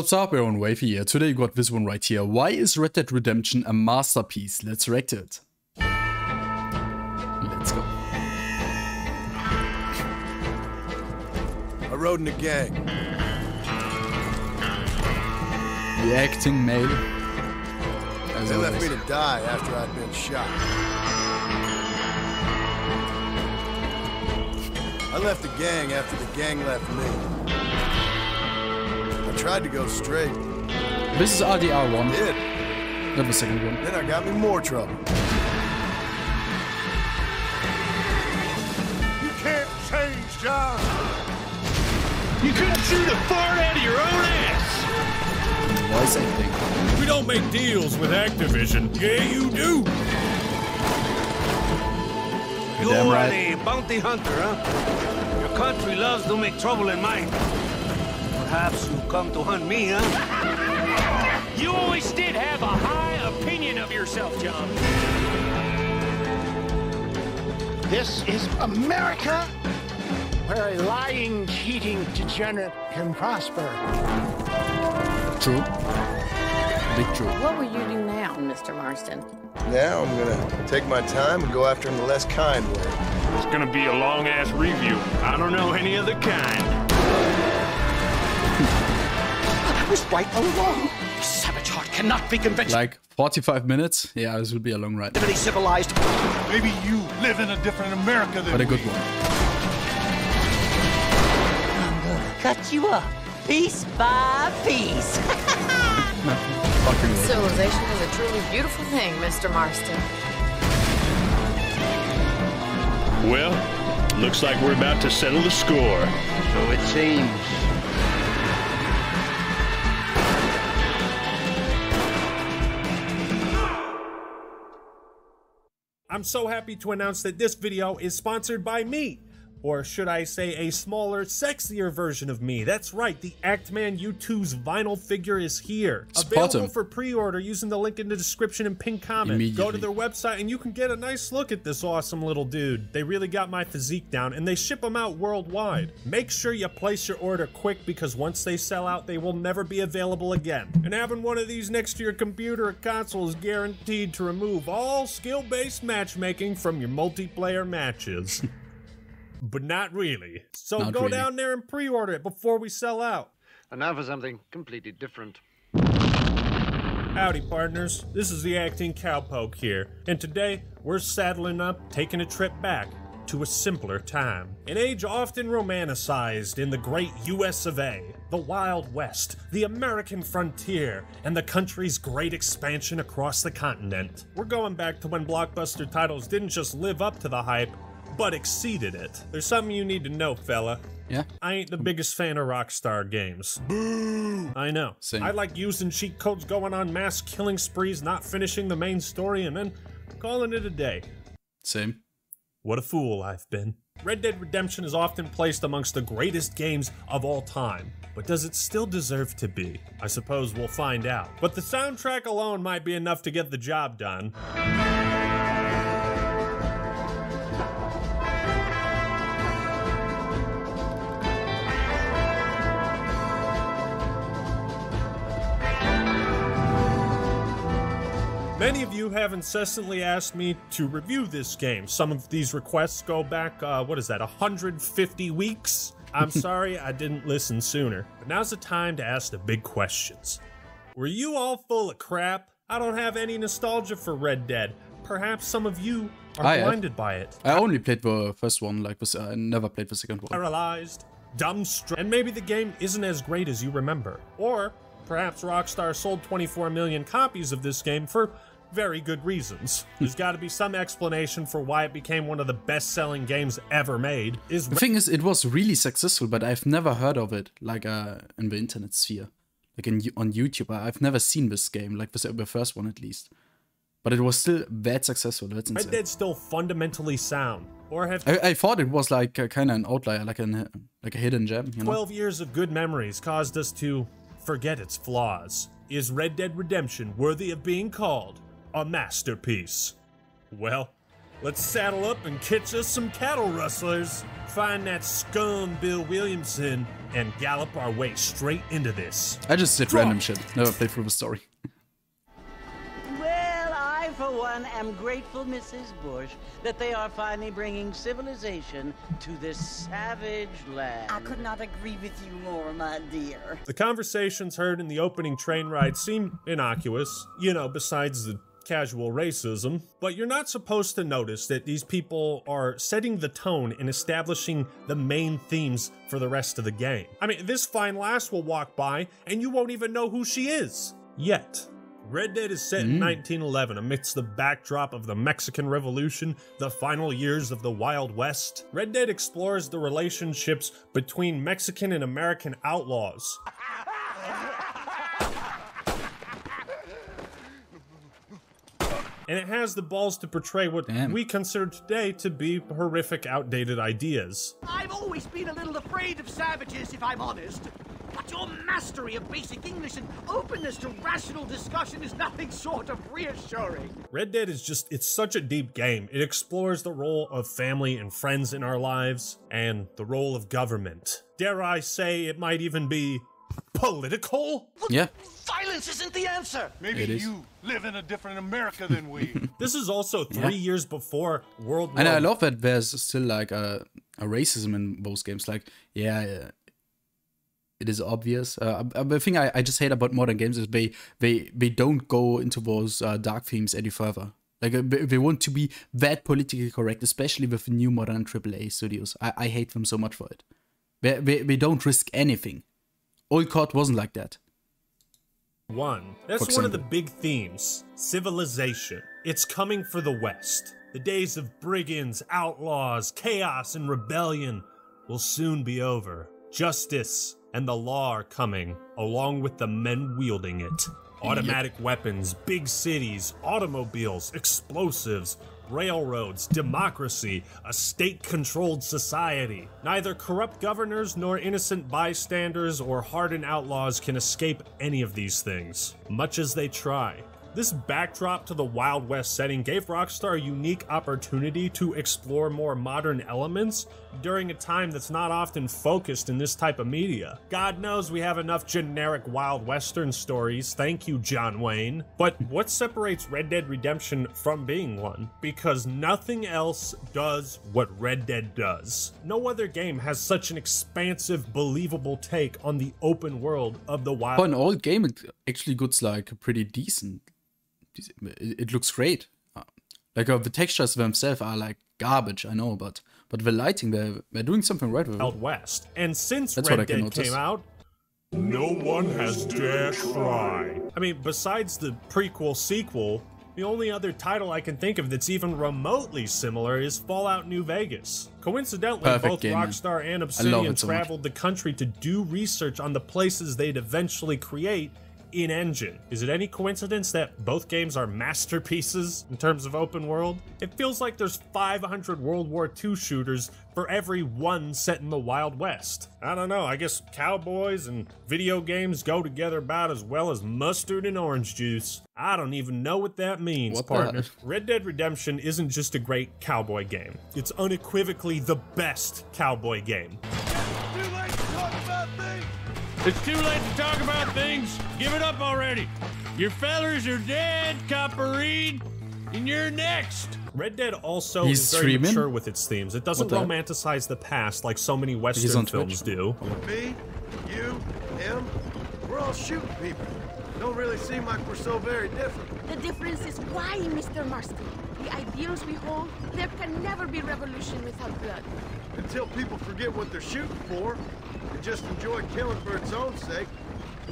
Sup, we're on Wavy here. Today you got this one right here. Why is Red Dead Redemption a masterpiece? Let's react to it. Let's go. I rode in a gang. Reacting male. They left me to die after I'd been shot. I left the gang after the gang left me. I tried to go straight. This is RDR1. Did. Not the second one. Then I got me more trouble. You can't change, John. You couldn't shoot a fart out of your own ass. Voice acting. We don't make deals with Activision. Yeah, you do. You're a bounty hunter, huh? Your country loves to make trouble in mine. Perhaps you come to hunt me, huh? You always did have a high opinion of yourself, John. This is America, where a lying, cheating degenerate can prosper. True. Big true. What will you do now, Mr. Marston? Now I'm gonna take my time and go after him the less kind way. It's gonna be a long-ass review. I don't know any other kind. I was right all along. Savage heart cannot be convinced. Like 45 minutes? Yeah, this will be a long ride. Civilized. Maybe you live in a different America than But a good one. I'm gonna cut you up, piece by piece. Civilization is a truly beautiful thing, Mr. Marston. Well, looks like we're about to settle the score. So it seems. I'm so happy to announce that this video is sponsored by me. Or should I say a smaller, sexier version of me. That's right, the Actman U2's vinyl figure is here. Available for pre-order using the link in the description and pinned comment. Go to their website and you can get a nice look at this awesome little dude. They really got my physique down and they ship them out worldwide. Make sure you place your order quick because once they sell out, they will never be available again. And having one of these next to your computer or console is guaranteed to remove all skill-based matchmaking from your multiplayer matches. But not really. So Not go really. down there and pre-order it before we sell out. And now for something completely different. Howdy, partners. This is the Acting Cowpoke here. And today, we're saddling up, taking a trip back to a simpler time. An age often romanticized in the great US of A, the Wild West, the American frontier, and the country's great expansion across the continent. We're going back to when blockbuster titles didn't just live up to the hype, but exceeded it. There's something you need to know, fella. Yeah? I ain't the biggest fan of Rockstar games. Boo! I know. Same. I like using cheat codes, going on mass killing sprees, not finishing the main story, and then calling it a day. Same. What a fool I've been. Red Dead Redemption is often placed amongst the greatest games of all time. But does it still deserve to be? I suppose we'll find out. But the soundtrack alone might be enough to get the job done. Many of you have incessantly asked me to review this game. Some of these requests go back, 150 weeks? I'm sorry I didn't listen sooner. But now's the time to ask the big questions. Were you all full of crap? I don't have any nostalgia for Red Dead. Perhaps some of you are blinded by it. I only played the first one, like I never played the second one. Paralyzed, dumbstruck, and maybe the game isn't as great as you remember. Or perhaps Rockstar sold 24 million copies of this game for very good reasons. There's got to be some explanation for why it became one of the best-selling games ever made. The thing is, it was really successful, but I've never heard of it, like in the internet sphere. Like on YouTube, I've never seen this game, like the first one at least. But it was still that successful, that's insane. Red Dead's still fundamentally sound. Or have I thought it was like kind of an outlier, like a hidden gem, you know? 12 years of good memories caused us to forget its flaws. Is Red Dead Redemption worthy of being called a masterpiece? Well, Let's saddle up and catch us some cattle rustlers, find that scum Bill Williamson, and gallop our way straight into this. I just did random shit. Never played through the story. Well, I, for one, am grateful, Mrs. Bush, that they are finally bringing civilization to this savage land. I could not agree with you more, my dear. The conversations heard in the opening train ride seem innocuous, you know, besides the casual racism, but you're not supposed to notice that these people are setting the tone and establishing the main themes for the rest of the game. I mean, this fine lass will walk by and you won't even know who she is. Yet. Red Dead is set in 1911 amidst the backdrop of the Mexican Revolution, the final years of the Wild West. Red Dead explores the relationships between Mexican and American outlaws. And it has the balls to portray what we consider today to be horrific, outdated ideas. I've always been a little afraid of savages, if I'm honest. But your mastery of basic English and openness to rational discussion is nothing short of reassuring. Red Dead is just, it's such a deep game. It explores the role of family and friends in our lives, and the role of government. Dare I say it might even be political? Yeah. Violence isn't the answer. Maybe you live in a different America than we. This is also 3 years before World War. And I love that there's still like a racism in those games. Like, yeah, it is obvious. The thing I just hate about modern games is they don't go into those dark themes any further. Like, they want to be that politically correct, especially with the new modern AAA studios. I hate them so much for it. They don't risk anything. Old COD wasn't like that. That's one of the big themes. Civilization. It's coming for the West. The days of brigands, outlaws, chaos, and rebellion will soon be over. Justice and the law are coming, along with the men wielding it. Automatic weapons, big cities, automobiles, explosives, railroads, democracy, a state-controlled society. Neither corrupt governors nor innocent bystanders or hardened outlaws can escape any of these things, much as they try. This backdrop to the Wild West setting gave Rockstar a unique opportunity to explore more modern elements during a time that's not often focused in this type of media. God knows we have enough generic Wild Western stories, thank you, John Wayne. But what separates Red Dead Redemption from being one? Because nothing else does what Red Dead does. No other game has such an expansive, believable take on the open world of the Wild West. For an old game, it actually looks like pretty decent. It looks great. Like the textures themselves are like garbage, I know, but the lighting, they're doing something right with it. Wild West. And since Red Dead came out, no one has dared try. I mean, besides the prequel sequel, the only other title I can think of that's even remotely similar is Fallout New Vegas. Coincidentally, both Rockstar and Obsidian traveled the country to do research on the places they'd eventually create in-engine. Is it any coincidence that both games are masterpieces in terms of open world? It feels like there's 500 World War II shooters for every one set in the Wild West. I don't know, I guess cowboys and video games go together about as well as mustard and orange juice. I don't even know what that means, partner. Red Dead Redemption isn't just a great cowboy game. It's unequivocally the best cowboy game. It's too late to talk about things. Give it up already. Your fellers are dead, Copper Reed, and you're next. Red Dead also is very mature with its themes. It doesn't romanticize the past like so many Western films do. Me, you, him, we're all shooting people. Don't really seem like we're so very different. The difference is why, Mr. Marston. The ideals we hold, there can never be revolution without blood. Until people forget what they're shooting for and just enjoy killing for its own sake.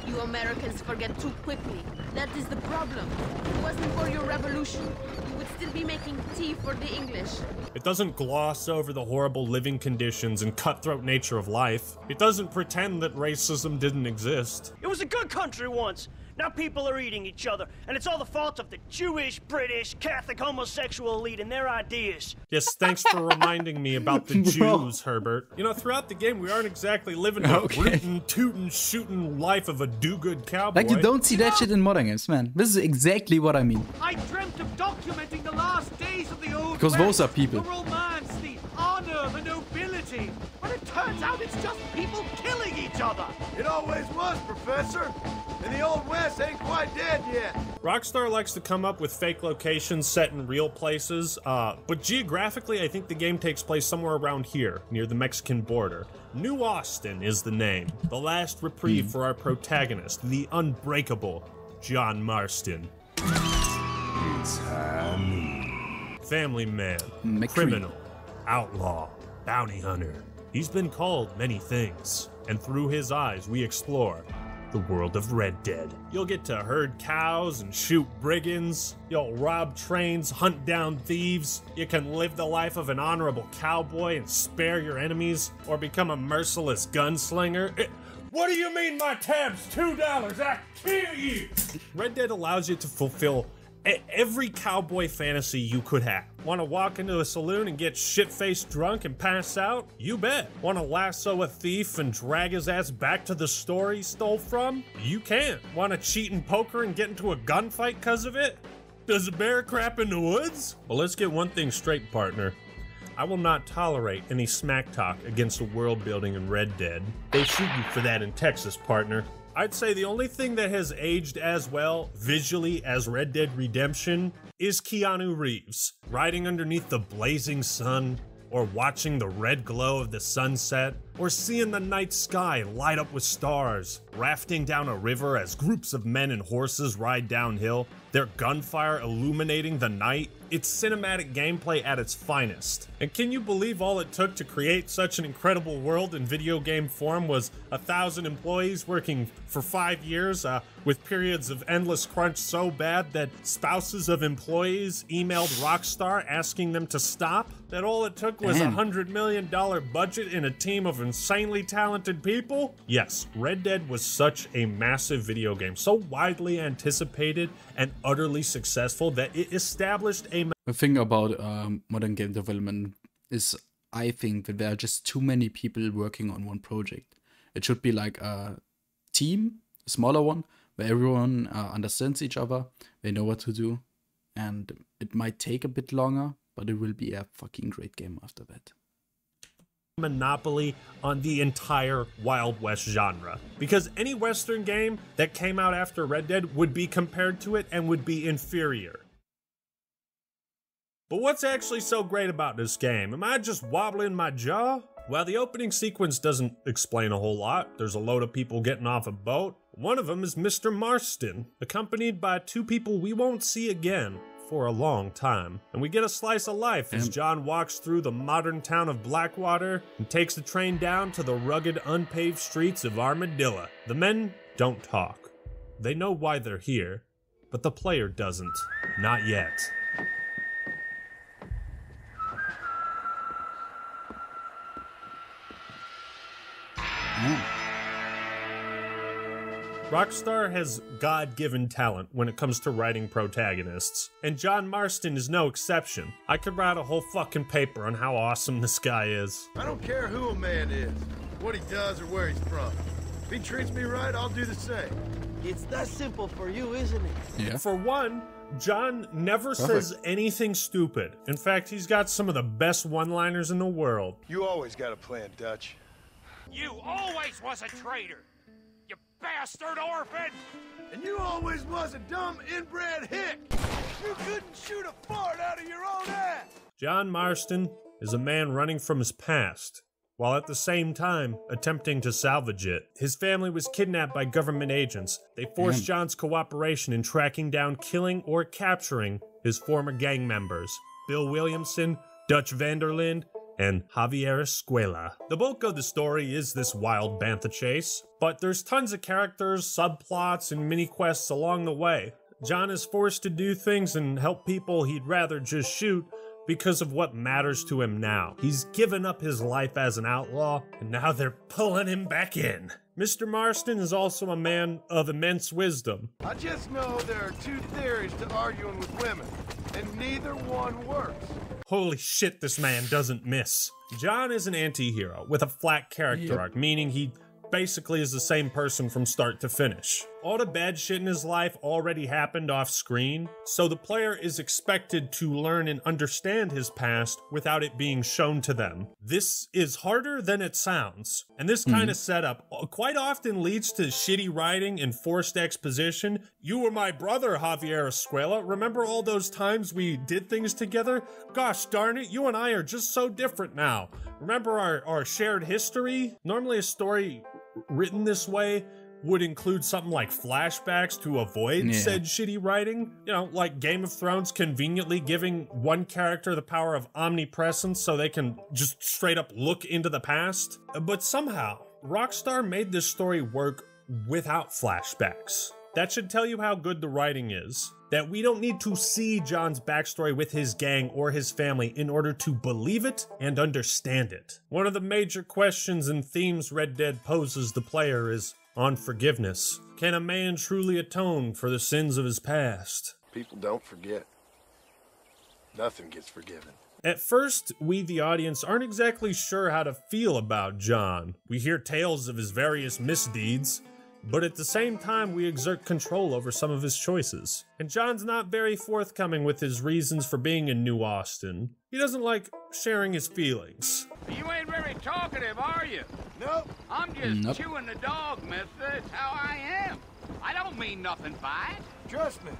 You Americans forget too quickly. That is the problem. If it wasn't for your revolution, you would still be making tea for the English. It doesn't gloss over the horrible living conditions and cutthroat nature of life. It doesn't pretend that racism didn't exist. It was a good country once. Now people are eating each other, and it's all the fault of the Jewish, British, Catholic, homosexual elite and their ideas. Yes, thanks for reminding me about the Jews, Herbert. You know, throughout the game, we aren't exactly living a rootin', tootin', shootin' life of a do-good cowboy. Like, you don't see that shit in modern games, man. This is exactly what I mean. I dreamt of documenting the last days of the old Because West, those are people. the romance, the honor, the nobility. But it turns out it's just people killing each other. It always was, Professor. And the Old West ain't quite dead yet. Rockstar likes to come up with fake locations set in real places, but geographically I think the game takes place somewhere around here, near the Mexican border. New Austin is the name, the last reprieve for our protagonist, the unbreakable John Marston. It's family man, criminal, outlaw, bounty hunter. He's been called many things, and through his eyes we explore the world of Red Dead. You'll get to herd cows and shoot brigands. You'll rob trains, hunt down thieves. You can live the life of an honorable cowboy and spare your enemies, or become a merciless gunslinger. What do you mean my tab's $2? I kill you! Red Dead allows you to fulfill every cowboy fantasy you could have. Want to walk into a saloon and get shit-faced drunk and pass out? You bet. Want to lasso a thief and drag his ass back to the store he stole from? You can. Want to cheat in poker and get into a gunfight cause of it? Does a bear crap in the woods? Well, let's get one thing straight, partner. I will not tolerate any smack talk against the world building in Red Dead. They shoot you for that in Texas, partner. I'd say the only thing that has aged as well visually as Red Dead Redemption is Keanu Reeves. Riding underneath the blazing sun, or watching the red glow of the sunset, or seeing the night sky light up with stars, rafting down a river as groups of men and horses ride downhill, their gunfire illuminating the night. It's cinematic gameplay at its finest. And can you believe all it took to create such an incredible world in video game form was 1,000 employees working for 5 years, with periods of endless crunch so bad that spouses of employees emailed Rockstar asking them to stop? That all it took was a $100 million budget and a team of insanely talented people? Yes, Red Dead was such a massive video game, so widely anticipated and utterly successful that it established a... The thing about modern game development is, I think, that there are just too many people working on one project. It should be like a team, a smaller one, where everyone understands each other, they know what to do, and it might take a bit longer, but it will be a fucking great game after that. Monopoly on the entire Wild West genre, because any Western game that came out after Red Dead would be compared to it and would be inferior. But what's actually so great about this game? Am I just wobbling my jaw? Well, the opening sequence doesn't explain a whole lot. There's a load of people getting off a boat. One of them is Mr. Marston, accompanied by two people we won't see again for a long time. And we get a slice of life as John walks through the modern town of Blackwater and takes the train down to the rugged, unpaved streets of Armadillo. The men don't talk. They know why they're here, but the player doesn't. Not yet. Rockstar has God-given talent when it comes to writing protagonists, and John Marston is no exception. I could write a whole fucking paper on how awesome this guy is. I don't care who a man is, what he does, or where he's from. If he treats me right, I'll do the same. It's that simple for you, isn't it? Yeah. For one, John never says anything stupid. In fact, he's got some of the best one-liners in the world. You always got a plan, Dutch. You always was a traitor! You bastard orphan! And you always was a dumb inbred hick! You couldn't shoot a fart out of your own ass! John Marston is a man running from his past, while at the same time attempting to salvage it. His family was kidnapped by government agents. They forced John's cooperation in tracking down, killing, or capturing his former gang members, Bill Williamson, Dutch Vanderlinde, and Javier Escuela. The bulk of the story is this wild bantha chase, but there's tons of characters, subplots, and mini-quests along the way. John is forced to do things and help people he'd rather just shoot because of what matters to him now. He's given up his life as an outlaw, and now they're pulling him back in. Mr. Marston is also a man of immense wisdom. I just know there are two theories to arguing with women, and neither one works. Holy shit, this man doesn't miss. John is an anti-hero with a flat character arc, meaning he basically is the same person from start to finish. All the bad shit in his life already happened off screen, so the player is expected to learn and understand his past without it being shown to them. This is harder than it sounds, and this kind of setup quite often leads to shitty writing and forced exposition. You were my brother, Javier Escuela. Remember all those times we did things together? Gosh darn it, you and I are just so different now. Remember our shared history? Normally a story written this way would include something like flashbacks to avoid said shitty writing. You know, like Game of Thrones conveniently giving one character the power of omnipresence so they can just straight up look into the past. But somehow, Rockstar made this story work without flashbacks. That should tell you how good the writing is. That we don't need to see John's backstory with his gang or his family in order to believe it and understand it. One of the major questions and themes Red Dead poses the player is on forgiveness. Can a man truly atone for the sins of his past? People don't forget. Nothing gets forgiven. At first, we the audience aren't exactly sure how to feel about John. We hear tales of his various misdeeds, but at the same time we exert control over some of his choices. And John's not very forthcoming with his reasons for being in New Austin. He doesn't like sharing his feelings. You ain't very talkative, are you? Nope. I'm just chewing the dog, mister. It's how I am. I don't mean nothing by it. Trust me.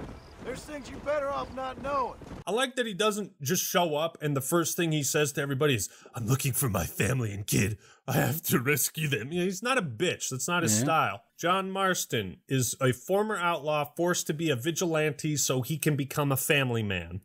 There's things you're better off not knowing. I like that he doesn't just show up and the first thing he says to everybody is, I'm looking for my family and kid. I have to rescue them. You know, he's not a bitch. That's not his style. John Marston is a former outlaw forced to be a vigilante so he can become a family man.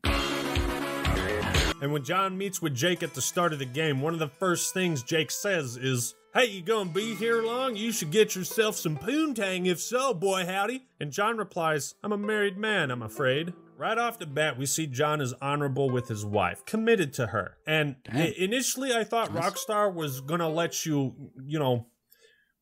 And when John meets with Jake at the start of the game, one of the first things Jake says is, hey, you gonna be here long? You should get yourself some poontang if so, boy howdy. And John replies, I'm a married man, I'm afraid. Right off the bat, we see John is honorable with his wife, committed to her. And initially I thought Rockstar was gonna let you, you know,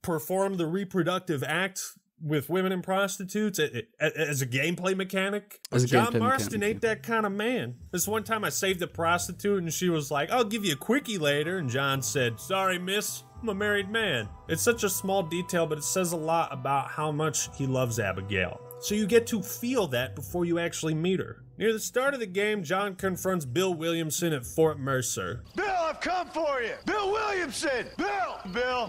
perform the reproductive act with women and prostitutes as a gameplay mechanic. John Marston ain't that kind of man. This one time I saved a prostitute and she was like, I'll give you a quickie later. And John said, sorry, miss, I'm a married man. It's such a small detail, but it says a lot about how much he loves Abigail. So you get to feel that before you actually meet her. Near the start of the game, John confronts Bill Williamson at Fort Mercer. Bill, I've come for you. Bill Williamson. Bill.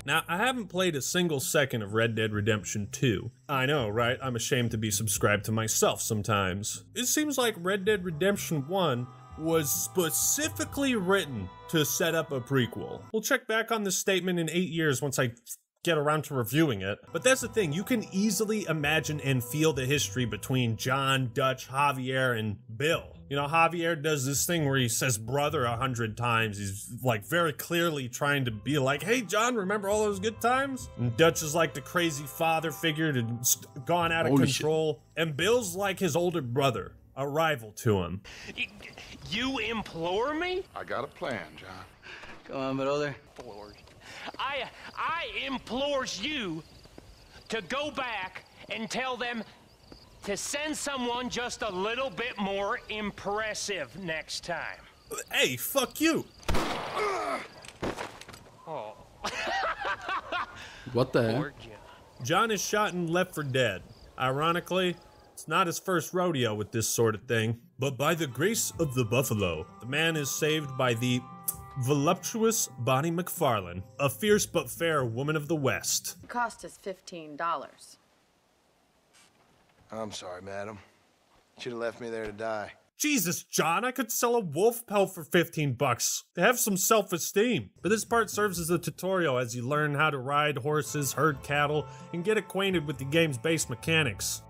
Now, I haven't played a single second of Red Dead Redemption 2. I know, right? I'm ashamed to be subscribed to myself sometimes. It seems like Red Dead Redemption 1 was specifically written to set up a prequel. We'll check back on this statement in 8 years once I get around to reviewing it. But that's the thing, you can easily imagine and feel the history between John, Dutch, Javier, and Bill. You know, Javier does this thing where he says brother 100 times. He's like very clearly trying to be like, hey John, remember all those good times? And Dutch is like the crazy father figure that's gone out of control. And Bill's like his older brother, a rival to him. You implore me? I got a plan, John. Come on, brother. I implores you to go back and tell them to send someone just a little bit more impressive next time. Hey, fuck you. Oh. What the hell? John is shot and left for dead. Ironically, it's not his first rodeo with this sort of thing. But by the grace of the buffalo, the man is saved by the voluptuous Bonnie McFarlane, a fierce but fair woman of the West. It cost us $15. I'm sorry, madam. Should have left me there to die. Jesus, John, I could sell a wolf pelt for 15 bucks. Have some self-esteem. But this part serves as a tutorial as you learn how to ride horses, herd cattle, and get acquainted with the game's base mechanics.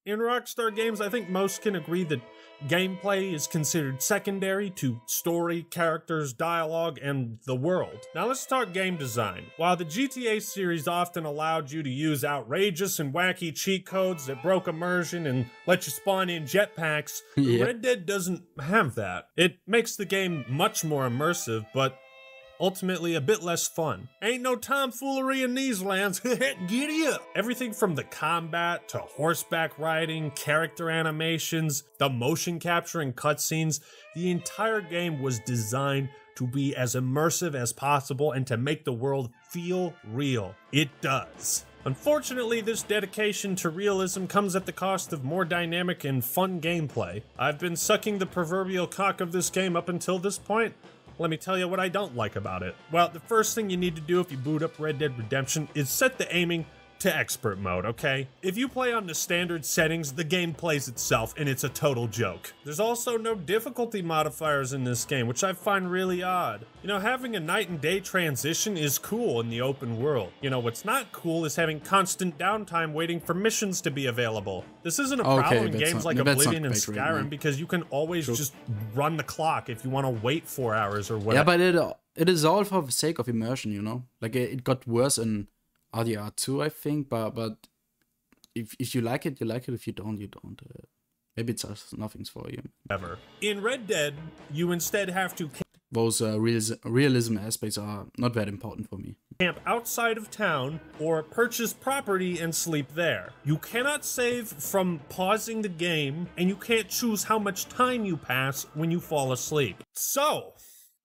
In Rockstar games, I think most can agree that gameplay is considered secondary to story, characters, dialogue, and the world. Now let's talk game design. While the GTA series often allowed you to use outrageous and wacky cheat codes that broke immersion and let you spawn in jetpacks, Red Dead doesn't have that. It makes the game much more immersive, but ultimately a bit less fun. Ain't no tomfoolery in these lands. Giddy up! Everything from the combat to horseback riding, character animations, the motion capture and cutscenes, the entire game was designed to be as immersive as possible and to make the world feel real. It does. Unfortunately, this dedication to realism comes at the cost of more dynamic and fun gameplay. I've been sucking the proverbial cock of this game up until this point. Let me tell you what I don't like about it. Well, the first thing you need to do if you boot up Red Dead Redemption is set the aiming to expert mode, okay? If you play on the standard settings, the game plays itself and it's a total joke. There's also no difficulty modifiers in this game, which I find really odd. You know, having a night and day transition is cool in the open world. You know, what's not cool is having constant downtime waiting for missions to be available. This isn't a problem in games like Oblivion and Skyrim because you can always just run the clock if you want to wait 4 hours or whatever. Yeah, but it is all for the sake of immersion, you know? Like, it got worse in RDR2, I think, but if you like it, you like it. If you don't, you don't. Maybe it's just nothing's for you. Ever. In Red Dead, you instead have to those realism aspects are not that important for me. Camp outside of town or purchase property and sleep there. You cannot save from pausing the game, and you can't choose how much time you pass when you fall asleep. So,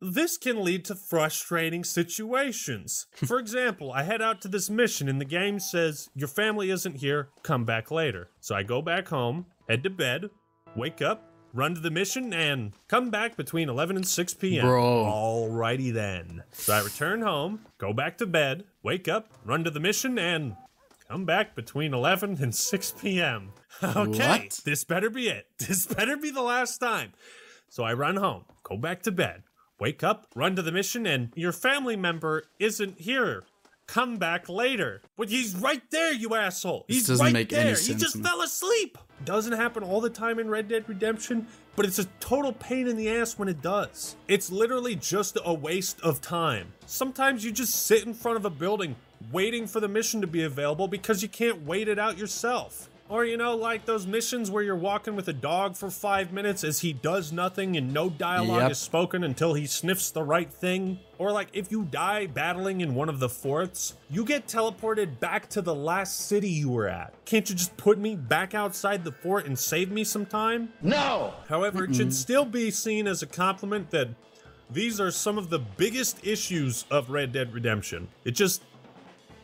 this can lead to frustrating situations. For example, I head out to this mission and the game says, your family isn't here, come back later. So I go back home, head to bed, wake up, run to the mission, and come back between 11 and 6 p.m. Bro. Alrighty then. So I return home, go back to bed, wake up, run to the mission, and come back between 11 and 6 p.m. Okay, What? This better be it. This better be the last time. So I run home, go back to bed, wake up, run to the mission, and your family member isn't here. Come back later. But he's right there, you asshole. He's doesn't right make there. any He sense, just man. fell asleep. Doesn't happen all the time in Red Dead Redemption, but it's a total pain in the ass when it does. It's literally just a waste of time. Sometimes you just sit in front of a building waiting for the mission to be available because you can't wait it out yourself. Or, you know, like those missions where you're walking with a dog for 5 minutes as he does nothing and no dialogue is spoken until he sniffs the right thing. Or like if you die battling in one of the forts, you get teleported back to the last city you were at. Can't you just put me back outside the fort and save me some time? No! However, it should still be seen as a compliment that these are some of the biggest issues of Red Dead Redemption. It just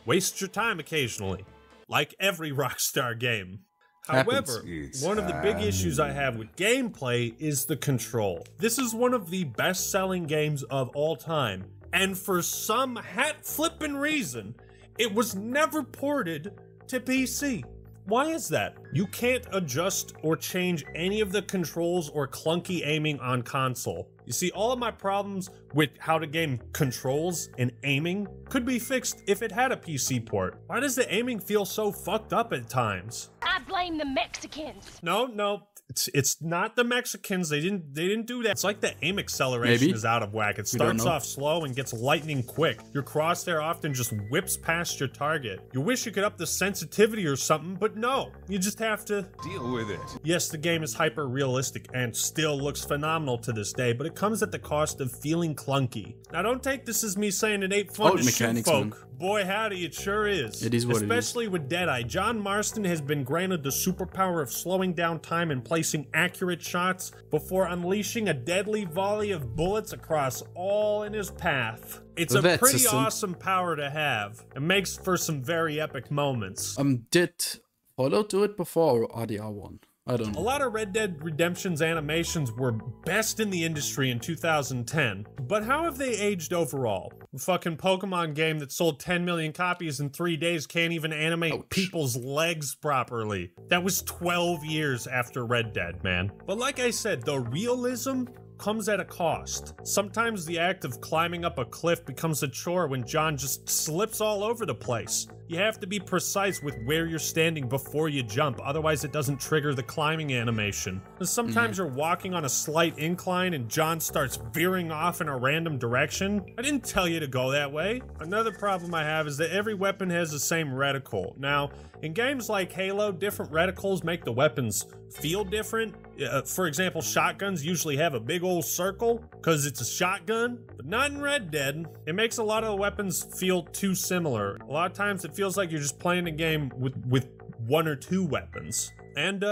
wastes your time occasionally. Like every Rockstar game. However, one of the big issues I have with gameplay is the control. This is one of the best-selling games of all time, and for some hat-flippin' reason, it was never ported to PC. Why is that? You can't adjust or change any of the controls or clunky aiming on console. You see, all of my problems with how the game controls and aiming could be fixed if it had a PC port. Why does the aiming feel so fucked up at times? I blame the Mexicans. No, it's not the Mexicans. They didn't do that. It's like the aim acceleration is out of whack. It starts off slow and gets lightning quick. Your crosshair often just whips past your target. You wish you could up the sensitivity or something, but no. You just have to deal with it. Yes, the game is hyper realistic and still looks phenomenal to this day, but it comes at the cost of feeling clunky. Now don't take this as me saying it ain't fun to shoot folk. Man. Boy howdy, it sure is. It is what Especially it is. with Deadeye. John Marston has been granted the superpower of slowing down time and placing accurate shots before unleashing a deadly volley of bullets across all in his path. It's a pretty awesome power to have. It makes for some very epic moments. Did Fallout do it before RDR1? I don't know. A lot of Red Dead Redemption's animations were best in the industry in 2010, but how have they aged overall? The fucking Pokemon game that sold 10 million copies in 3 days can't even animate people's legs properly. That was 12 years after Red Dead, man. But like I said, the realism comes at a cost. Sometimes the act of climbing up a cliff becomes a chore when John just slips all over the place. You have to be precise with where you're standing before you jump, otherwise it doesn't trigger the climbing animation. And sometimes you're walking on a slight incline and John starts veering off in a random direction. I didn't tell you to go that way. Another problem I have is that every weapon has the same reticle. Now, in games like Halo, different reticles make the weapons feel different. For example, shotguns usually have a big old circle because it's a shotgun, but not in Red Dead. It makes a lot of the weapons feel too similar. A lot of times it feels like you're just playing a game with one or two weapons. And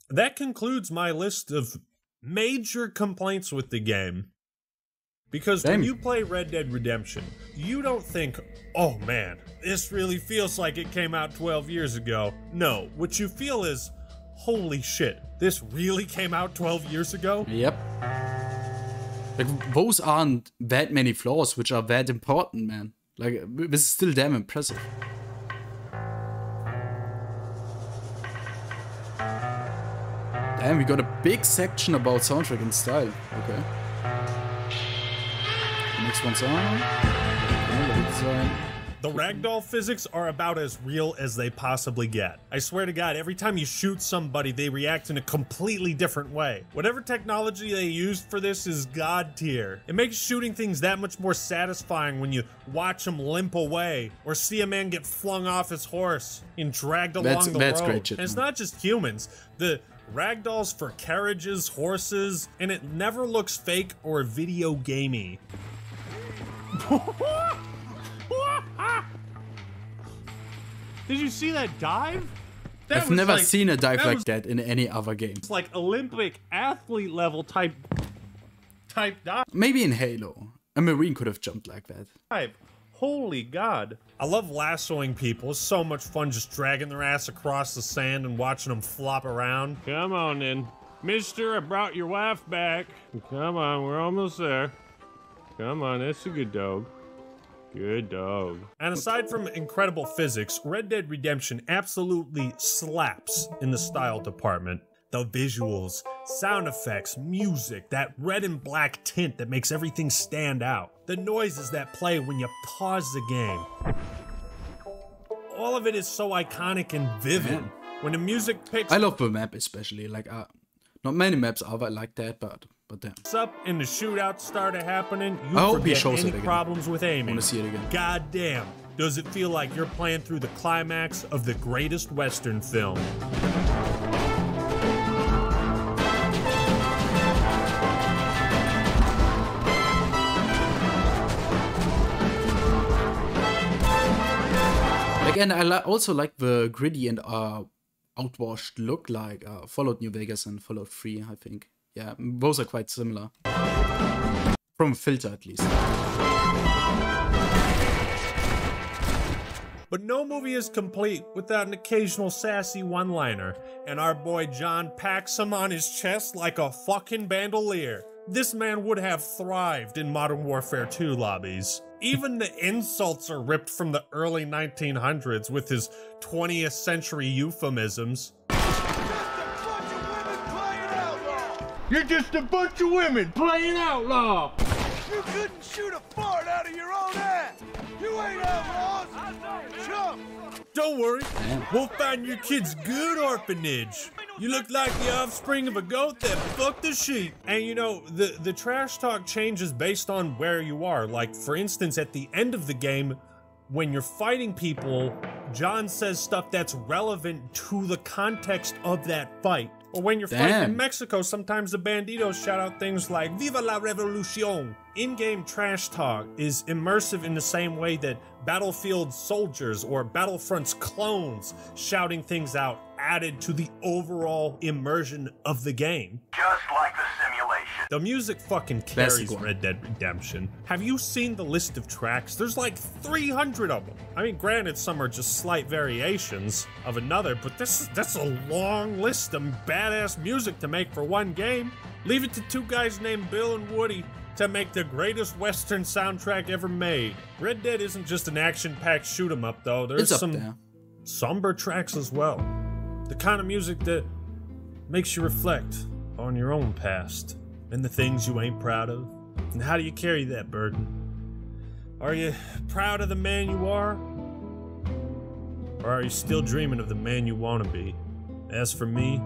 that concludes my list of major complaints with the game. Because when you play Red Dead Redemption, you don't think, oh man, this really feels like it came out 12 years ago. No, what you feel is, holy shit, this really came out 12 years ago? Yep. Like, those aren't that many flaws which are that important, man. Like, this is still damn impressive. Damn, we got a big section about soundtrack and style. Okay. Next one's on. The ragdoll physics are about as real as they possibly get. I swear to God, every time you shoot somebody, they react in a completely different way. Whatever technology they used for this is god tier. It makes shooting things that much more satisfying when you watch them limp away, or see a man get flung off his horse and dragged along the road. Great shit, and it's not just humans. The ragdolls for carriages, horses, and it never looks fake or video gamey. Did you see that dive? I've never seen a dive like that in any other game. It's like Olympic athlete level type dive. Maybe in Halo, a Marine could have jumped like that. Dive. Holy God. I love lassoing people. It's so much fun just dragging their ass across the sand and watching them flop around. Come on then. Mister, I brought your wife back. Come on, we're almost there. Come on, that's a good dog. Good dog. And aside from incredible physics, Red Dead Redemption absolutely slaps in the style department. The visuals, sound effects, music, that red and black tint that makes everything stand out. The noises that play when you pause the game. All of it is so iconic and vivid. Man. When the music picks... I love the map especially. Like, not many maps are like that, but damn. Up and the shootout started happening, you forget any problems with aiming. I want to see it again. God damn, does it feel like you're playing through the climax of the greatest Western film. Again, I also like the gritty and outwashed look, like Fallout New Vegas and Fallout 3, I think. Yeah, those are quite similar. From a filter, at least. But no movie is complete without an occasional sassy one-liner, and our boy John packs them on his chest like a fucking bandolier. This man would have thrived in Modern Warfare 2 lobbies. Even the insults are ripped from the early 1900s with his 20th century euphemisms. You're just a bunch of women playing outlaw! You couldn't shoot a fart out of your own ass! You ain't outlaws! Chump! Don't worry, we'll find your kid's good orphanage. You look like the offspring of a goat that fucked a sheep. And you know, the trash talk changes based on where you are. Like, for instance, at the end of the game, when you're fighting people, John says stuff that's relevant to the context of that fight. Or when you're fighting in Mexico, sometimes the banditos shout out things like "Viva la Revolucion." In-game trash talk is immersive in the same way that Battlefield soldiers or Battlefront's clones shouting things out added to the overall immersion of the game. Just like the simulation. The music fucking carries Red Dead Redemption. Have you seen the list of tracks? There's like 300 of them. I mean, granted, some are just slight variations of another, but that's a long list of badass music to make for one game. Leave it to two guys named Bill and Woody to make the greatest Western soundtrack ever made. Red Dead isn't just an action-packed shoot-'em-up, though. There's some somber tracks as well. The kind of music that makes you reflect on your own past and the things you ain't proud of. And how do you carry that burden? Are you proud of the man you are? Or are you still dreaming of the man you want to be? As for me,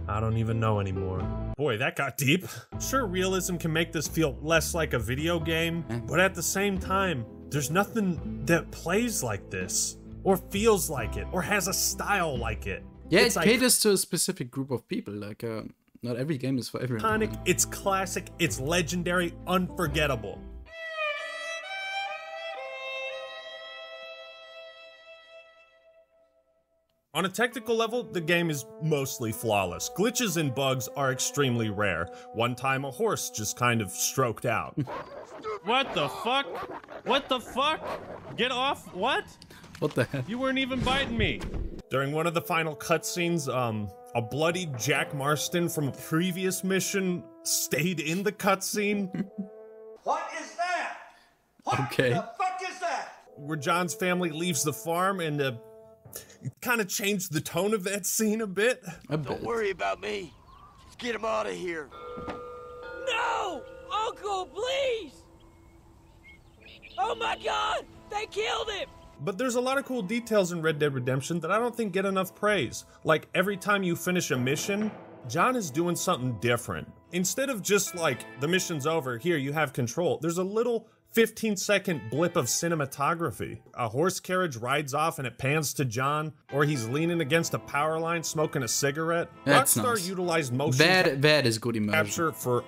I don't even know anymore. Boy, that got deep. Sure, realism can make this feel less like a video game, but at the same time, there's nothing that plays like this, or feels like it, or has a style like it. Yeah, it caters to a specific group of people, like, not every game is for everyone. Iconic, it's classic, it's legendary, unforgettable. On a technical level, the game is mostly flawless. Glitches and bugs are extremely rare. One time a horse just kind of stroked out. What the fuck? What the fuck? Get off, what? What the heck? You weren't even biting me. During one of the final cutscenes, a bloody Jack Marston from a previous mission stayed in the cutscene. What is that? What Okay. the fuck is that? Where John's family leaves the farm, and it kind of changed the tone of that scene a bit. Don't worry about me. Just get him out of here. No! Uncle, please! Oh my god! They killed him! But there's a lot of cool details in Red Dead Redemption that I don't think get enough praise. Like, every time you finish a mission, John is doing something different. Instead of just like, the mission's over, here, you have control, there's a little 15-second blip of cinematography. A horse carriage rides off and it pans to John, or he's leaning against a power line smoking a cigarette. That's Rockstar nice. utilized motion That is good immersion. capture for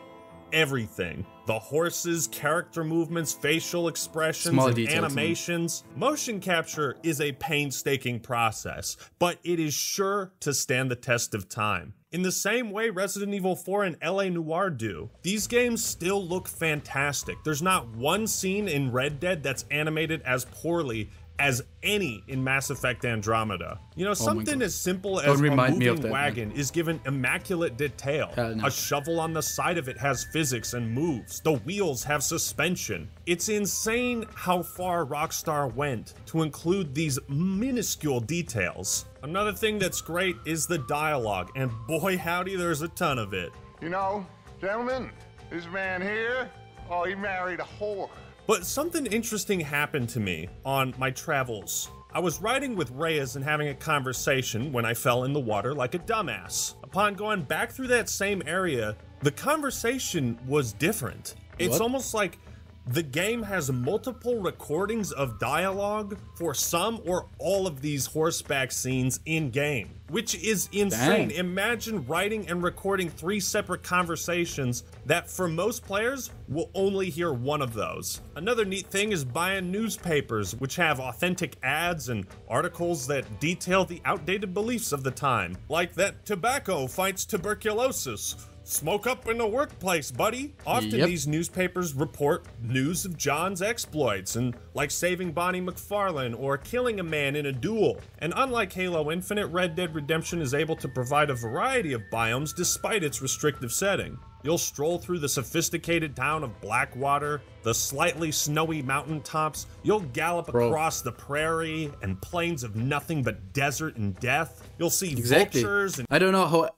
everything. The horses, character movements, facial expressions, Small and details, man. animations. Motion capture is a painstaking process, but it is sure to stand the test of time. In the same way Resident Evil 4 and LA Noire do, these games still look fantastic. There's not one scene in Red Dead that's animated as poorly as any in Mass Effect Andromeda. You know, something as simple as a remind me of moving that, wagon man. is given immaculate detail. Hell no. A shovel on the side of it has physics and moves. The wheels have suspension. It's insane how far Rockstar went to include these minuscule details. Another thing that's great is the dialogue, and boy howdy, there's a ton of it. You know, gentlemen, this man here, oh, he married a whore. But something interesting happened to me on my travels. I was riding with Reyes and having a conversation when I fell in the water like a dumbass. Upon going back through that same area, the conversation was different. It's What? almost like the game has multiple recordings of dialogue for some or all of these horseback scenes in-game, which is insane. Dang. Imagine writing and recording 3 separate conversations that for most players will only hear one of those. Another neat thing is buying newspapers, which have authentic ads and articles that detail the outdated beliefs of the time, like that tobacco fights tuberculosis. Smoke up in the workplace, buddy. Often Yep. these newspapers report news of John's exploits, and like saving Bonnie McFarlane or killing a man in a duel. And unlike Halo Infinite, Red Dead Redemption is able to provide a variety of biomes despite its restrictive setting. You'll stroll through the sophisticated town of Blackwater, the slightly snowy mountaintops. You'll gallop across the prairie and plains of nothing but desert and death. You'll see Exactly. vultures and I don't know how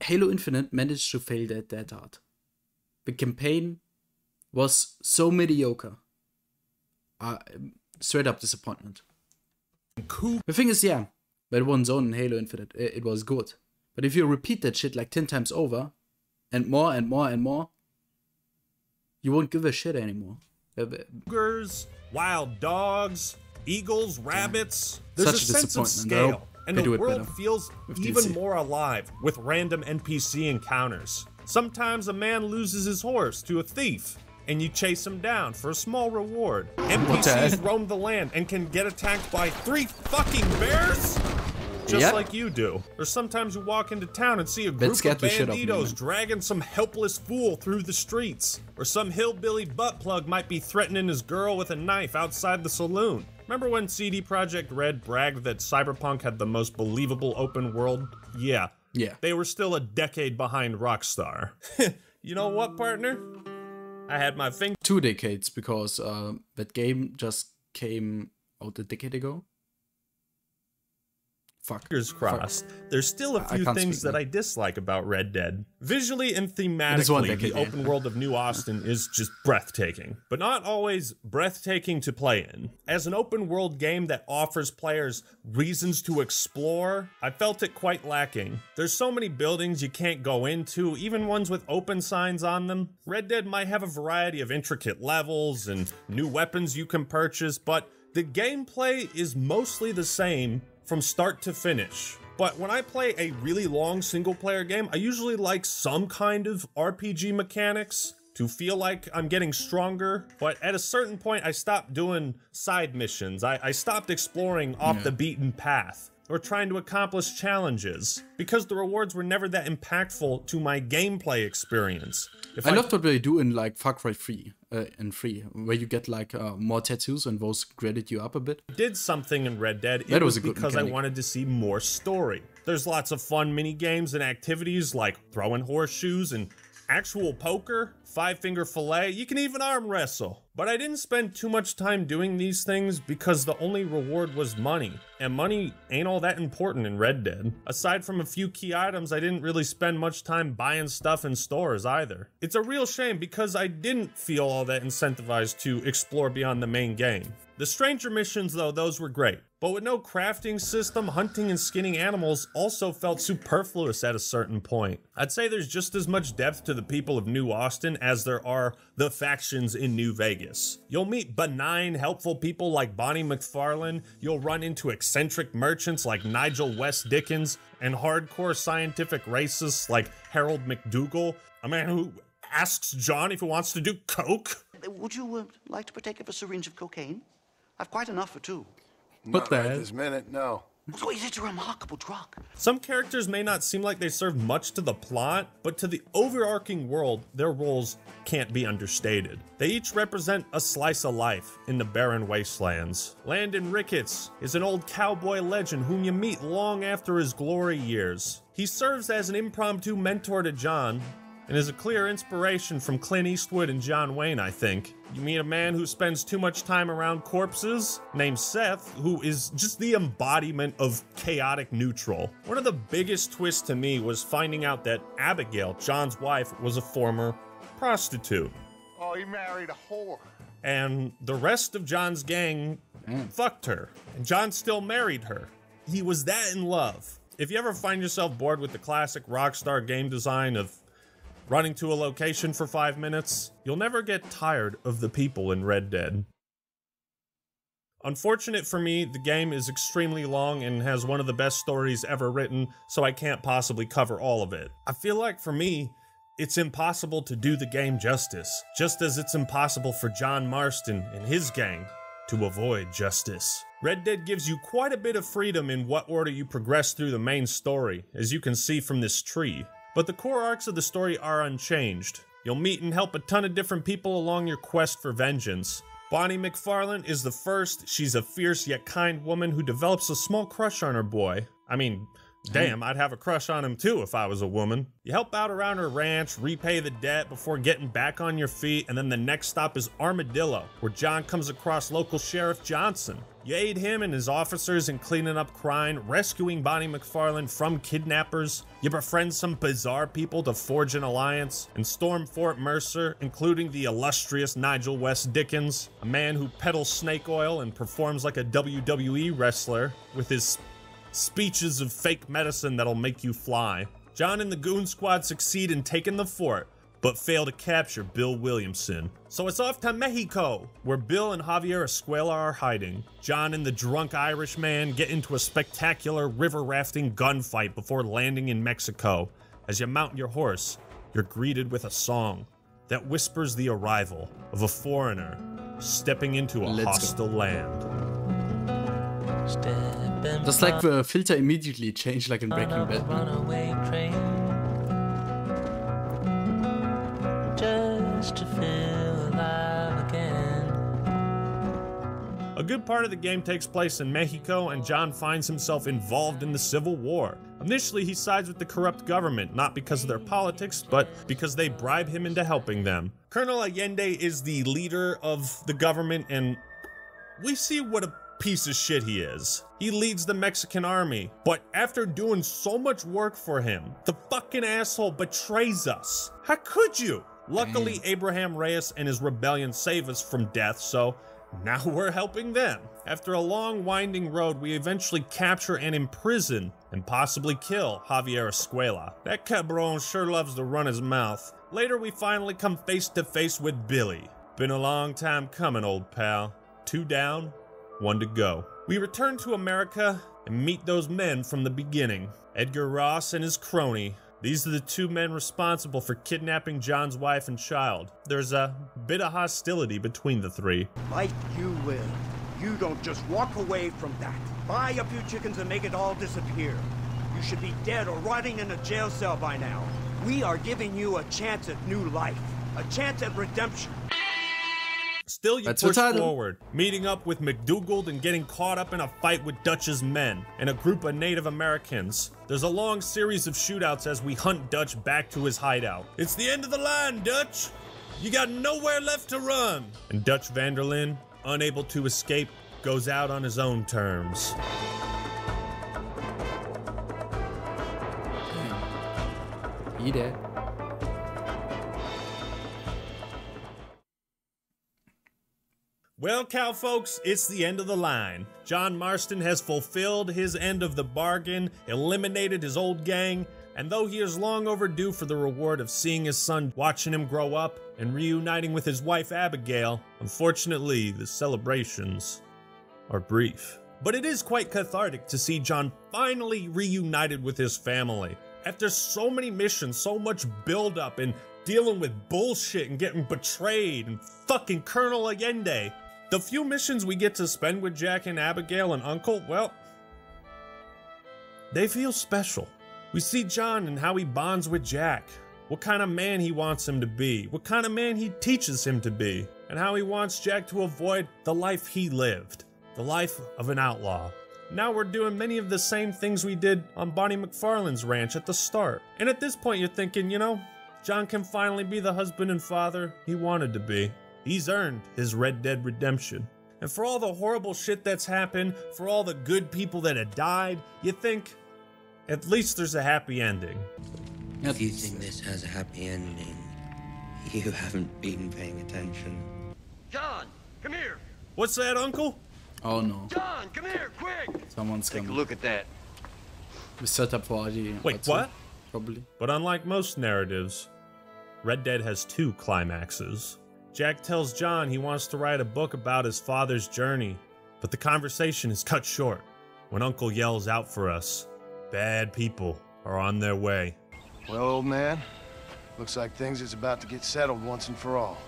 Halo Infinite managed to fail that hard. The campaign was so mediocre. Straight up disappointment. The thing is, yeah, that one zone in Halo Infinite, it was good. But if you repeat that shit like 10 times over, and more and more and more, you won't give a shit anymore. cougars, wild dogs, eagles, rabbits. There's Such a a sense of disappointment, scale, though. and They the do it world better feels with even DLC. more alive with random NPC encounters. Sometimes a man loses his horse to a thief, and you chase him down for a small reward. NPCs roam the land and can get attacked by 3 fucking bears? Just Yep. like you do. Or sometimes you walk into town and see a group of scared the shit out of me, banditos man. dragging some helpless fool through the streets. Or some hillbilly butt plug might be threatening his girl with a knife outside the saloon. Remember when CD Projekt Red bragged that Cyberpunk had the most believable open world? Yeah. Yeah. They were still a decade behind Rockstar. You know what, partner? I had my finger. 2 decades, because that game just came out a decade ago. Fingers crossed. There's still a I few can't things speak, that I dislike about Red Dead. Visually and is one thematically, decade, the yeah. open world of New Austin is just breathtaking, but not always breathtaking to play in. As an open world game that offers players reasons to explore, I felt it quite lacking. There's so many buildings you can't go into, even ones with open signs on them. Red Dead might have a variety of intricate levels and new weapons you can purchase, but the gameplay is mostly the same from start to finish. But when I play a really long single player game, I usually like some kind of RPG mechanics to feel like I'm getting stronger. But at a certain point, I stopped doing side missions. I stopped exploring off the beaten path. or trying to accomplish challenges, because the rewards were never that impactful to my gameplay experience. I loved what they do in like Far Cry 3, where you get like more tattoos and those graded you up a bit. Did something in Red Dead, That it was was a good because mechanic. I wanted to see more story. There's lots of fun mini games and activities like throwing horseshoes and actual poker, five-finger fillet, you can even arm wrestle. But I didn't spend too much time doing these things because the only reward was money. And money ain't all that important in Red Dead. Aside from a few key items, I didn't really spend much time buying stuff in stores either. It's a real shame because I didn't feel all that incentivized to explore beyond the main game. The stranger missions though, those were great. But with no crafting system, hunting and skinning animals also felt superfluous at a certain point. I'd say there's just as much depth to the people of New Austin as there are the factions in New Vegas. You'll meet benign, helpful people like Bonnie McFarlane, you'll run into eccentric merchants like Nigel West Dickens, and hardcore scientific racists like Harold McDougal, a man who asks John if he wants to do coke. Would you like to partake of a syringe of cocaine? I've quite enough for two. Not right this minute, no. So it's a remarkable drug. Some characters may not seem like they serve much to the plot, but to the overarching world, their roles can't be understated. They each represent a slice of life in the barren wastelands. Landon Ricketts is an old cowboy legend whom you meet long after his glory years. He serves as an impromptu mentor to John, and is a clear inspiration from Clint Eastwood and John Wayne, I think. You meet a man who spends too much time around corpses, named Seth, who is just the embodiment of chaotic neutral. One of the biggest twists to me was finding out that Abigail, John's wife, was a former prostitute. Oh, he married a whore. And the rest of John's gang fucked her, and John still married her. He was that in love. If you ever find yourself bored with the classic Rockstar game design of running to a location for 5 minutes, you'll never get tired of the people in Red Dead. Unfortunate for me, the game is extremely long and has one of the best stories ever written, so I can't possibly cover all of it. I feel like for me, it's impossible to do the game justice, just as it's impossible for John Marston and his gang to avoid justice. Red Dead gives you quite a bit of freedom in what order you progress through the main story, as you can see from this tree. But the core arcs of the story are unchanged. You'll meet and help a ton of different people along your quest for vengeance. Bonnie McFarlane is the first. She's a fierce yet kind woman who develops a small crush on her boy. I mean, damn, I'd have a crush on him too if I was a woman. You help out around her ranch, repay the debt before getting back on your feet, and then the next stop is Armadillo, where John comes across local Sheriff Johnson. You aid him and his officers in cleaning up crime, rescuing Bonnie McFarlane from kidnappers. You befriend some bizarre people to forge an alliance, and storm Fort Mercer, including the illustrious Nigel West Dickens, a man who peddles snake oil and performs like a WWE wrestler with his speeches of fake medicine that'll make you fly. John and the Goon Squad succeed in taking the fort, but fail to capture Bill Williamson. So it's off to Mexico, where Bill and Javier Escuela are hiding. John and the drunk Irishman get into a spectacular river rafting gunfight before landing in Mexico. As you mount your horse, you're greeted with a song that whispers the arrival of a foreigner stepping into a hostile land. Just like the filter immediately changed like in Breaking Bad. Just to feel alive again. A good part of the game takes place in Mexico, and John finds himself involved in the Civil War. Initially, he sides with the corrupt government, not because of their politics, but because they bribe him into helping them. Colonel Allende is the leader of the government, and we see what a piece of shit he is. He leads the Mexican army, but after doing so much work for him, the fucking asshole betrays us. How could you? Luckily, Abraham Reyes and his rebellion save us from death, so now we're helping them. After a long, winding road, we eventually capture and imprison and possibly kill Javier Escuela. That cabron sure loves to run his mouth. Later, we finally come face to face with Billy. Been a long time coming, old pal. 2 down, 1 to go. We return to America and meet those men from the beginning. Edgar Ross and his crony. These are the 2 men responsible for kidnapping John's wife and child. There's a bit of hostility between the 3. Fight you will. You don't just walk away from that. Buy a few chickens and make it all disappear. You should be dead or rotting in a jail cell by now. We are giving you a chance at new life. A chance at redemption. Still, you push forward, meeting up with McDougal and getting caught up in a fight with Dutch's men and a group of Native Americans. There's a long series of shootouts as we hunt Dutch back to his hideout. It's the end of the line, Dutch! You got nowhere left to run! And Dutch Vanderlyn, unable to escape, goes out on his own terms. He dead. Well, cowfolks, it's the end of the line. John Marston has fulfilled his end of the bargain, eliminated his old gang, and though he is long overdue for the reward of seeing his son, watching him grow up, and reuniting with his wife Abigail, unfortunately, the celebrations are brief. But it is quite cathartic to see John finally reunited with his family. After so many missions, so much buildup, and dealing with bullshit and getting betrayed, and fucking Colonel Allende. The few missions we get to spend with Jack and Abigail and Uncle, well, they feel special. We see John and how he bonds with Jack, what kind of man he wants him to be, what kind of man he teaches him to be, and how he wants Jack to avoid the life he lived, the life of an outlaw. Now we're doing many of the same things we did on Bonnie McFarlane's ranch at the start. And at this point you're thinking, you know, John can finally be the husband and father he wanted to be. He's earned his Red Dead Redemption. And for all the horrible shit that's happened, for all the good people that have died, you think, at least there's a happy ending. If you think this has a happy ending, you haven't been paying attention. John, come here. What's that, Uncle? Oh no. John, come here, quick. Someone's coming. Take a look at that. We set up for Adi. Wait, what? Probably. But unlike most narratives, Red Dead has two climaxes. Jack tells John he wants to write a book about his father's journey, but the conversation is cut short when Uncle yells out for us. Bad people are on their way. Well, old man, looks like things is about to get settled once and for all.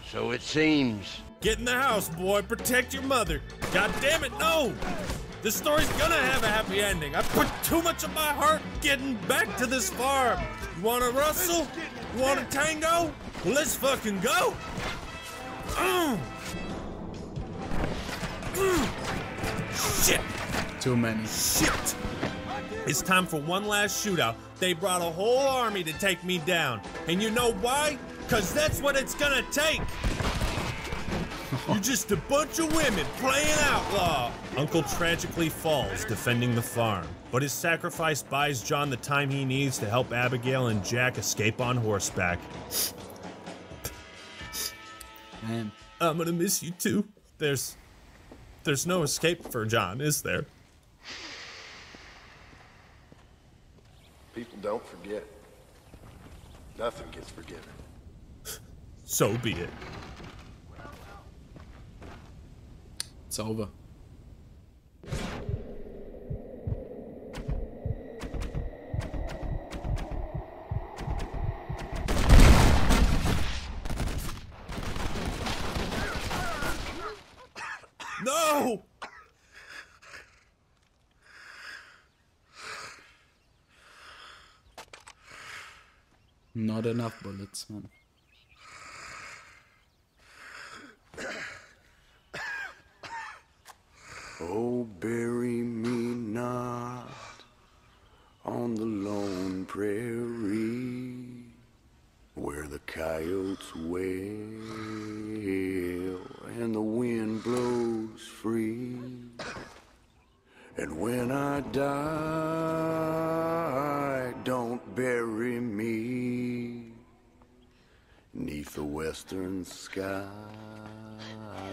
So it seems. Get in the house, boy. Protect your mother. God damn it, no! This story's gonna have a happy ending. I put too much of my heart getting back to this farm. You wanna rustle? You wanna tango? Well, let's fucking go! Shit! Too many. Shit! It's time for one last shootout. They brought a whole army to take me down. And you know why? 'Cause that's what it's gonna take! You're just a bunch of women playing outlaw! Uncle tragically falls defending the farm, but his sacrifice buys John the time he needs to help Abigail and Jack escape on horseback. Man. I'm gonna miss you too. There's no escape for John, is there? People don't forget. Nothing gets forgiven. So be it. It's over. No! Not enough bullets, man. Oh, bury me not on the lone prairie where the coyotes wail and the wind blows free. And when I die, don't bury me 'neath the western sky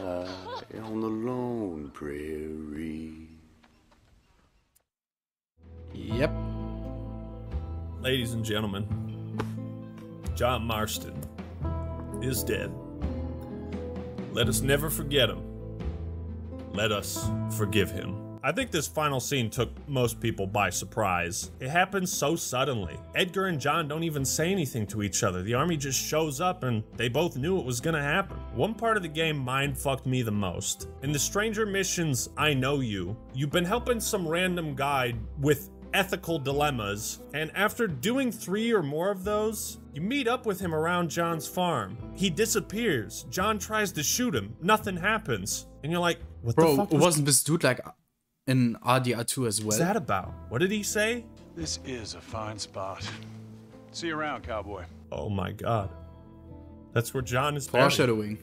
on the lone prairie. Yep. Ladies and gentlemen, John Marston is dead. Let us never forget him. Let us forgive him. I think this final scene took most people by surprise. It happens so suddenly. Edgar and John don't even say anything to each other. The army just shows up and they both knew it was gonna happen. One part of the game mind-fucked me the most. In the Stranger Missions I Know you've been helping some random guy with ethical dilemmas, and after doing 3 or more of those, you meet up with him around John's farm. He disappears. John tries to shoot him. Nothing happens. And you're like, what the fuck? Wasn't this dude like in RDR2 as well? What's that about? What did he say? This is a fine spot. See you around, cowboy. Oh my god. That's where John is buried. Foreshadowing.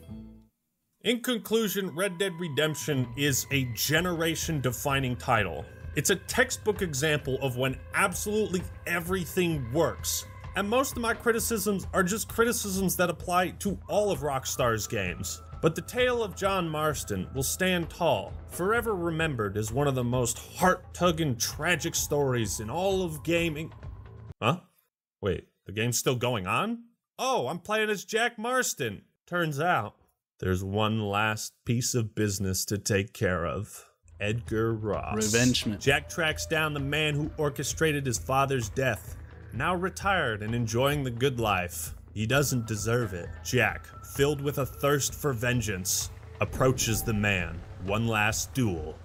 In conclusion, Red Dead Redemption is a generation-defining title. It's a textbook example of when absolutely everything works. And most of my criticisms are just criticisms that apply to all of Rockstar's games. But the tale of John Marston will stand tall, forever remembered as one of the most heart-tugging, tragic stories in all of gaming. Huh? Wait, the game's still going on? Oh, I'm playing as Jack Marston. Turns out, there's one last piece of business to take care of. Edgar Ross. Revengement. Jack tracks down the man who orchestrated his father's death. Now retired and enjoying the good life. He doesn't deserve it. Jack, filled with a thirst for vengeance, approaches the man. One last duel.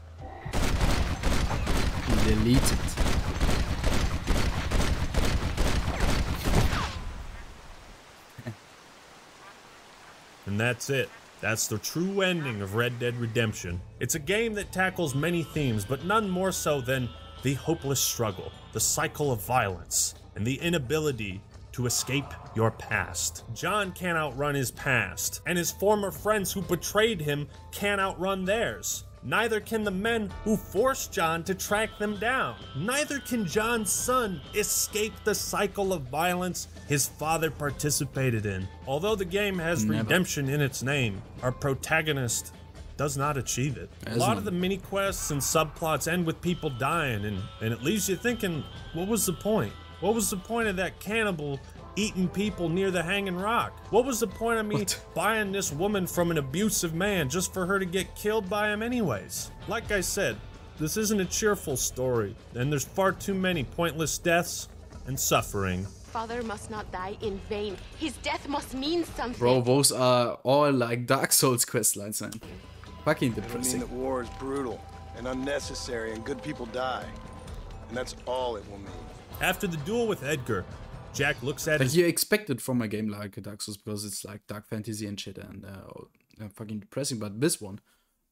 Delete it. And that's it. That's the true ending of Red Dead Redemption. It's a game that tackles many themes, but none more so than the hopeless struggle, the cycle of violence, and the inability to escape your past. John can't outrun his past, and his former friends who betrayed him can't outrun theirs. Neither can the men who forced John to track them down. Neither can John's son escape the cycle of violence his father participated in. Although the game has redemption in its name, our protagonist does not achieve it. A lot of the mini quests and subplots end with people dying, and it leaves you thinking, what was the point? What was the point of that cannibal eating people near the Hanging Rock? What was the point of me buying this woman from an abusive man just for her to get killed by him anyways? Like I said, this isn't a cheerful story, and there's far too many pointless deaths and suffering. Father must not die in vain. His death must mean something. Bro, those are all like Dark Souls questlines, man. Fucking depressing. I mean that war is brutal and unnecessary and good people die. And that's all it will mean. After the duel with Edgar, Jack looks at his... you expect it from a game like Dark Souls because it's like dark fantasy and shit and fucking depressing, but this one,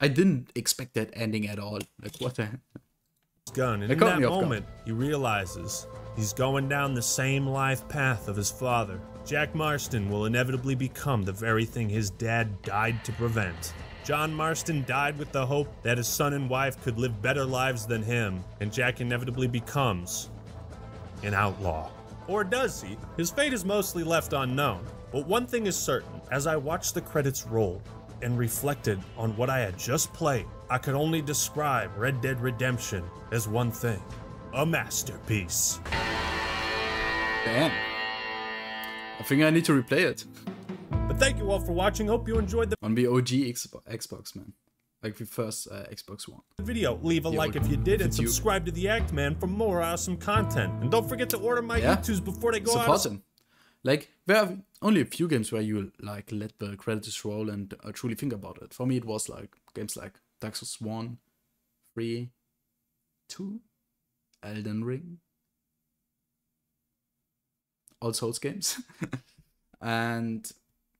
I didn't expect that ending at all. Like, what the hell? Gun, and in that moment, he realizes he's going down the same life path of his father. Jack Marston will inevitably become the very thing his dad died to prevent. John Marston died with the hope that his son and wife could live better lives than him, and Jack inevitably becomes an outlaw. Or does he? His fate is mostly left unknown. But one thing is certain, as I watched the credits roll and reflected on what I had just played, I could only describe Red Dead Redemption as one thing: a masterpiece. Damn. I think I need to replay it. But thank you all for watching. Hope you enjoyed the on the OG Xbox, man. Like the first Xbox One. Video. Leave a like if you did, and subscribe to the Act Man for more awesome content. And don't forget to order my YouTubes before they go out. Him. Like, there are only a few games where you like let the credits roll and truly think about it. For me, it was like games like Dark Souls 1, 3, 2, Elden Ring, all Souls games, and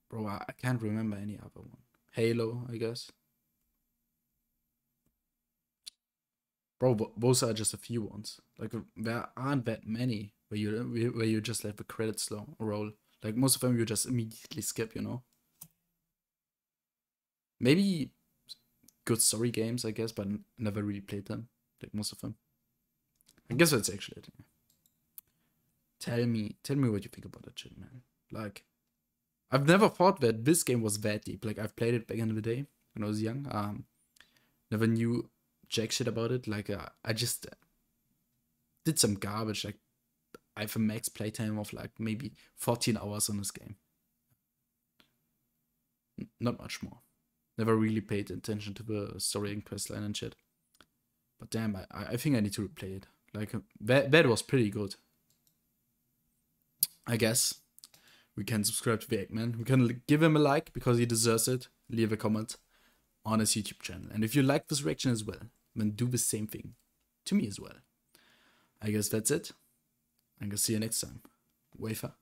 bro, I can't remember any other one. Halo, I guess. Bro, those are just a few ones. Like, there aren't that many where you just let the credits roll. Like, most of them you just immediately skip, you know. Maybe good story games, I guess, but never really played them. Like most of them. I guess that's actually it. Tell me what you think about that shit, man. Like, I've never thought that this game was that deep. Like, I've played it back in the day when I was young. Never knew jack shit about it. Like, I just did some garbage. Like, I have a max playtime of like maybe 14 hours on this game. Not much more. Never really paid attention to the story and questline and shit. But damn, I think I need to replay it. Like, that was pretty good. I guess. we can subscribe to the Eggman. We can give him a like because he deserves it. Leave a comment on his YouTube channel. And if you like this reaction as well, then do the same thing to me as well. I guess that's it. I'm gonna see you next time. Wafer.